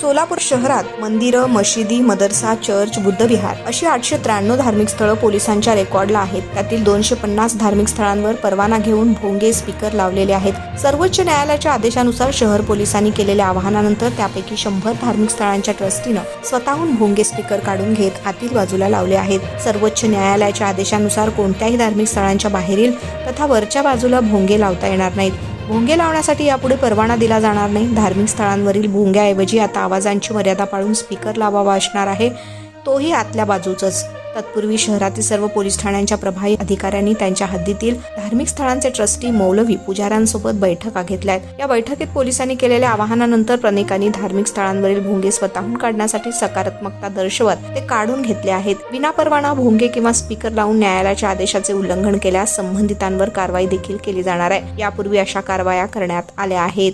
सोलापूर शहरात मंदिरं, मशिदी, मदरसा, चर्च, बुद्धविहार अशी 893 धार्मिक स्थळं पोलिसांच्या रेकॉर्डला आहेत. त्यातील 250 धार्मिक स्थळांवर परवाना घेऊन भोंगे स्पीकर लावलेले आहेत. सर्वोच्च न्यायालयाच्या आदेशानुसार शहर पोलिसांनी केलेल्या आवाहनानंतर त्यापैकी 100 धार्मिक स्थळांच्या ट्रस्टीनं स्वतःहून भोंगे स्पीकर काढून घेत आतील बाजूला लावले आहेत. सर्वोच्च न्यायालयाच्या आदेशानुसार कोणत्याही धार्मिक स्थळांच्या बाहेरील तथा वरच्या बाजूला भोंगे लावता येणार नाहीत. भोंगे लावण्यासाठी यापुढे परवाना दिला जाणार नाही. धार्मिक स्थळांवरील भोंग्याऐवजी आता आवाजांची मर्यादा पाळून स्पीकर लावावा असणार आहे, तोही आतल्या बाजूचंच. तत्पूर्वी शहरातील सर्व पोलीस ठाण्यांच्या प्रभारी अधिकाऱ्यांनी त्यांच्या हद्दीतील धार्मिक स्थळांचे ट्रस्टी, मौलवी, पुजाऱ्यांसोबत बैठका घेतल्या आहेत. या बैठकीत पोलिसांनी केलेल्या आवाहनानंतर अनेकांनी धार्मिक स्थळांवरील भोंगे स्वतःहून काढण्यासाठी सकारात्मकता दर्शवत ते काढून घेतले आहेत. विनापरवाना भोंगे किंवा स्पीकर लावून न्यायालयाच्या आदेशाचे उल्लंघन केल्यास संबंधितांवर कारवाई देखील केली जाणार आहे. यापूर्वी अशा कारवाया करण्यात आल्या आहेत.